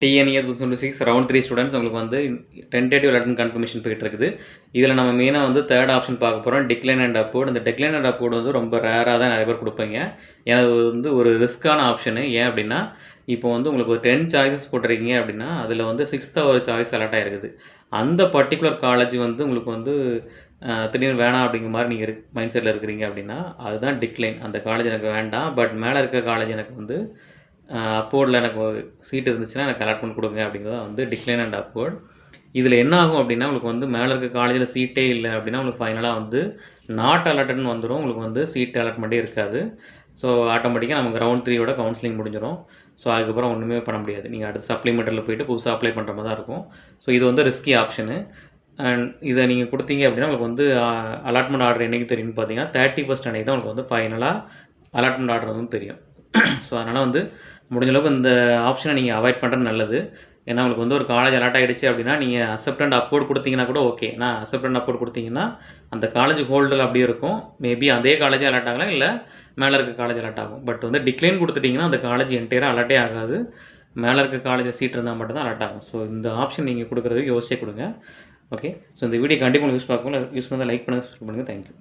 DNA 2026 round 3 students உங்களுக்கு வந்து tentative allotment confirmation போயிட்டு இருக்குது. இதில் நம்ம மெயினாக வந்து தேர்ட் ஆப்ஷன் பார்க்க போகிறோம், டிக்ளைன் அண்ட் அப்வோர்ட். இந்த டிக்ளைன் அண்ட் அப்வோர்ட் வந்து ரொம்ப ரேராக தான் நிறைய பேர் கொடுப்பீங்க. ஏன்னா அது வந்து ஒரு ரிஸ்க்கான ஆப்ஷனு. ஏன் அப்படின்னா இப்போ வந்து உங்களுக்கு ஒரு 10 சாய்ஸஸ் போட்டிருக்கீங்க அப்படின்னா அதில் வந்து 6th ஒரு சாய்ஸ் அலாட் ஆகிருக்குது. அந்த பர்டிகுலர் காலேஜ் வந்து உங்களுக்கு வந்து திடீர்னு வேணாம் அப்படிங்கிற மாதிரி நீங்கள் மைண்ட் செட்டில் இருக்கிறீங்க அப்படின்னா அதுதான் டிக்ளைன். அந்த காலேஜ் எனக்கு வேண்டாம், பட் மேலே இருக்க காலேஜ் எனக்கு வந்து அப்போர்டில் எனக்கு சீட் இருந்துச்சுன்னா எனக்கு அலாட்மெண்ட் கொடுங்க அப்படிங்கிறது வந்து டிக்ளைன் அண்ட் அப்போர்ட். இதில் என்ன ஆகும் அப்படின்னா உங்களுக்கு வந்து மேலே இருக்க காலேஜில் சீட்டே இல்லை அப்படின்னா உங்களுக்கு ஃபைனலாக வந்து நாட் அலாட்டட்னு வந்துடும். உங்களுக்கு வந்து சீட் அலாட்மெண்ட்டே இருக்காது. ஸோ ஆட்டோமேட்டிக்காக நமக்கு ரவுண்ட் 3யோட கவுன்சிலிங் முடிஞ்சிடும். ஸோ அதுக்கப்புறம் ஒன்றுமே பண்ண முடியாது. நீங்கள் அடுத்து சப்ளிமெண்டரில் போய்ட்டு புதுசாக அப்ளை பண்ணுற மாதிரி தான் இருக்கும். ஸோ இது வந்து ரிஸ்கி ஆப்ஷனு. அண்ட் இதை நீங்கள் கொடுத்தீங்க அப்படின்னா உங்களுக்கு வந்து அலாட்மெண்ட் ஆர்டர் என்றைக்கு தெரியும்னு பார்த்தீங்கன்னா 31st அன்றைக்கி தான் உங்களுக்கு வந்து ஃபைனலாக அலாட்மெண்ட் ஆர்டர் வந்து தெரியும். ஸோ அதனால் வந்து முடிஞ்சளவுக்கு இந்த ஆப்ஷனை நீங்கள் அவாய்ட் பண்ணுறது நல்லது. ஏன்னா உங்களுக்கு வந்து ஒரு காலேஜ் அலாட் ஆகிடுச்சு அப்படின்னா நீங்கள் அக்செப்ட் அண்ட் அப்போர்ட் கொடுத்தீங்கன்னா கூட ஓகே. ஏன்னா அக்செப்ட் அண்ட் அப்போர்ட் கொடுத்தீங்கன்னா அந்த காலேஜ் ஹோல்டில் அப்படியே இருக்கும். மேபி அதே காலேஜே அலாட் ஆகலாம், இல்லை மேலே இருக்க காலேஜ் அலாட் ஆகும். பட் வந்து டிக்ளைன் கொடுத்துட்டிங்கன்னா அந்த காலேஜ் என்டையராக அலாட்டே ஆகாது. மேலே இருக்க காலேஜில் சீட் இருந்தால் மட்டும் தான் அலாட் ஆகும். ஸோ இந்த ஆப்ஷன் நீங்கள் கொடுக்குறதுக்கு யோசிச்சே கொடுங்க. ஓகே. ஸோ இந்த வீடியோ கண்டிப்பாக உங்களுக்கு யூஸ் பண்ணால் லைக் பண்ணுங்கள், சப்ஸ்கிரைப் பண்ணுங்கள். தேங்க்யூ.